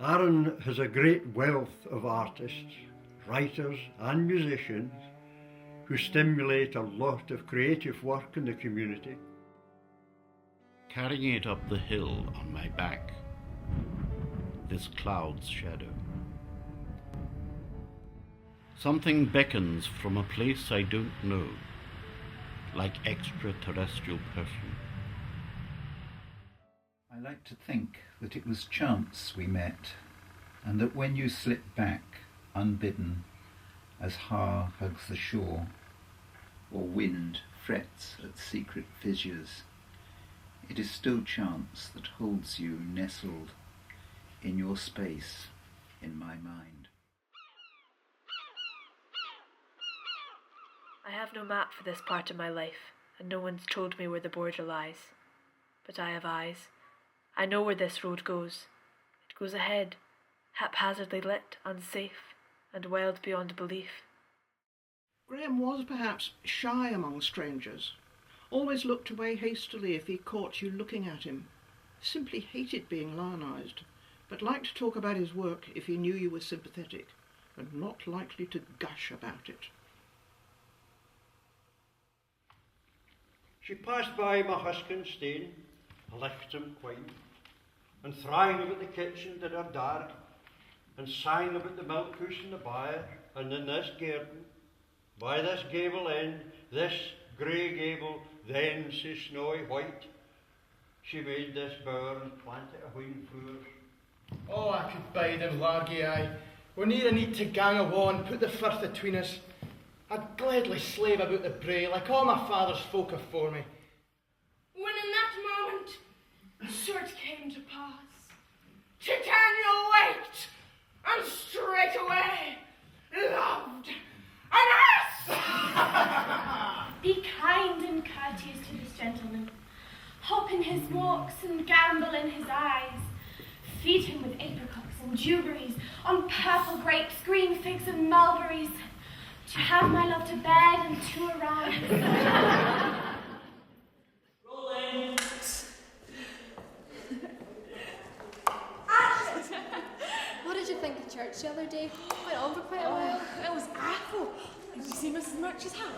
Arran has a great wealth of artists, writers and musicians who stimulate a lot of creative work in the community. Carrying it up the hill on my back, this cloud's shadow. Something beckons from a place I don't know, like extraterrestrial perfume. I like to think that it was chance we met, and that when you slip back, unbidden, as Har hugs the shore, or wind frets at secret fissures, it is still chance that holds you nestled in your space, in my mind. I have no map for this part of my life, and no one's told me where the border lies. But I have eyes. I know where this road goes. It goes ahead, haphazardly lit, unsafe, and wild beyond belief. Graham was perhaps shy among strangers, always looked away hastily if he caught you looking at him, simply hated being lionised, but liked to talk about his work if he knew you were sympathetic, and not likely to gush about it. She passed by my husking stane, a lichtum quine, and thrang about the kitchen that are dark, and sang about the milk house and the byre, and in this garden, by this gable end, this grey gable, then sae snowy white, she made this bower and planted a wheen floors. Oh, I could bide in Largy aye. We're near a need to gang awa and put the firth atween us. I'd gladly slave about the brae like all my father's folk afore me. When in that moment, so it came to pass, Titania waked, and straightway loved an ass! Be kind and courteous to this gentleman. Hop in his walks and gambol in his eyes. Feed him with apricots and dewberries, on purple grapes, green figs and mulberries. To have my love to bed and to arise. Rolling. What did you think of church the other day? Went on for quite a while. It was awful. Did you see Mrs. Murch's hat?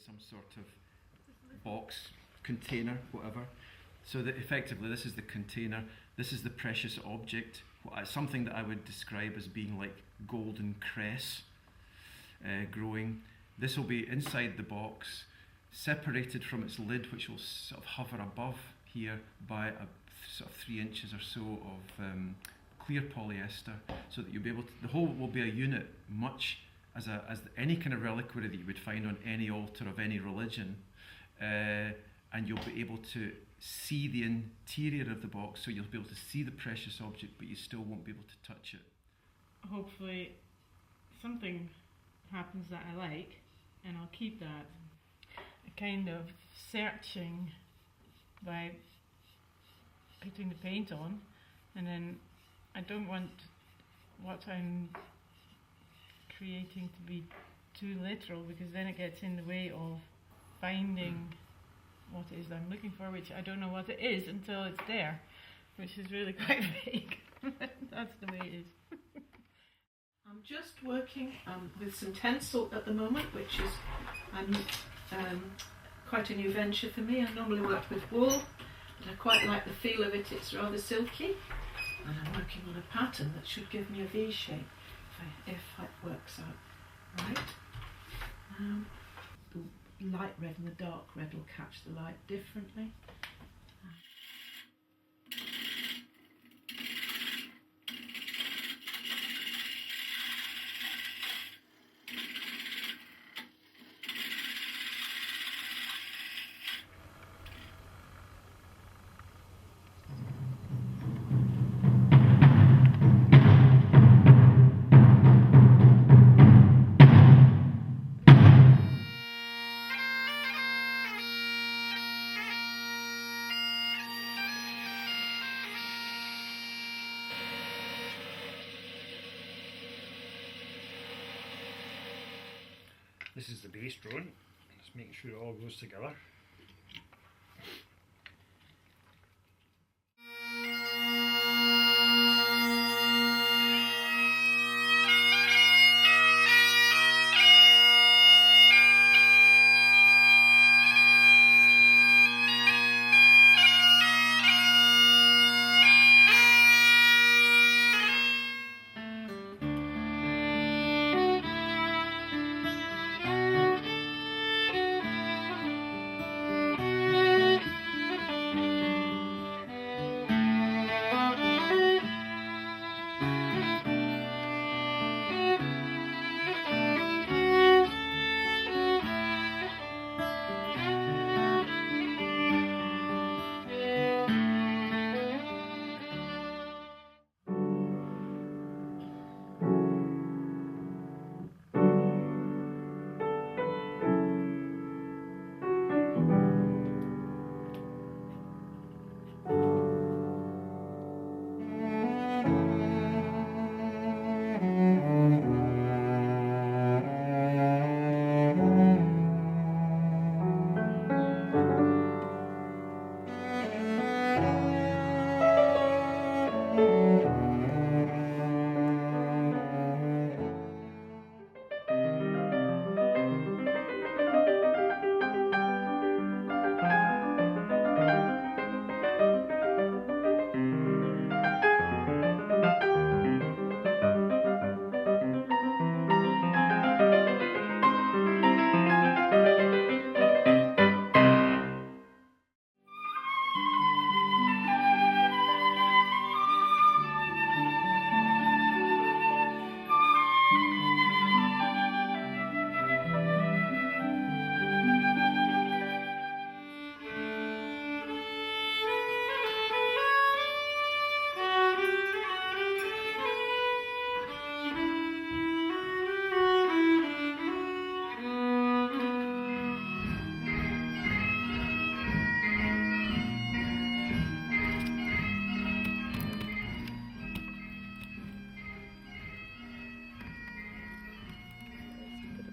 Some sort of box, container, whatever, so that effectively this is the container, this is the precious object, something that I would describe as being like golden cress growing. This will be inside the box, separated from its lid, which will sort of hover above here by a sort of 3 inches or so of clear polyester, so that you'll be able to, the whole will be a unit, much as any kind of reliquary that you would find on any altar of any religion, and you'll be able to see the interior of the box, so you'll be able to see the precious object, but you still won't be able to touch it. Hopefully something happens that I like, and I'll keep that. A kind of searching by putting the paint on, and then I don't want what I'm creating to be too literal, because then it gets in the way of finding what it is I'm looking for, which I don't know what it is until it's there, which is really quite vague. That's the way it is. I'm just working with some tencel at the moment, which is quite a new venture for me. I normally work with wool, but I quite like the feel of it. It's rather silky, and I'm working on a pattern that should give me a V shape if it works out right. The light red and the dark red will catch the light differently. This is the base drawing. Just making sure it all goes together.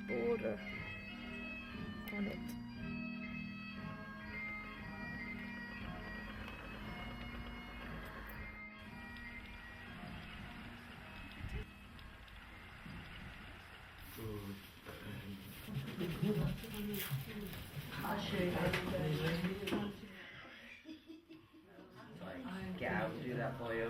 Border on it. I'll show you. Yeah, I'll do that for you.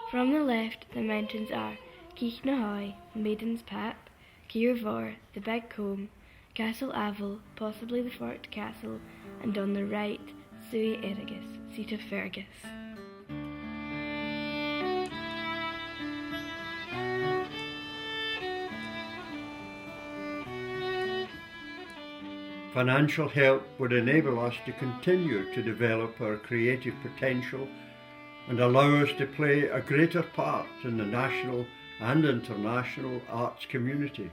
From the left, the mountains are Keachnahoy, Maiden's Pap, Kirvor, the Big Combe, Castle Avel, possibly the Fort Castle, and on the right, Sui Erigus, seat of Fergus. Financial help would enable us to continue to develop our creative potential and allow us to play a greater part in the national and international arts community.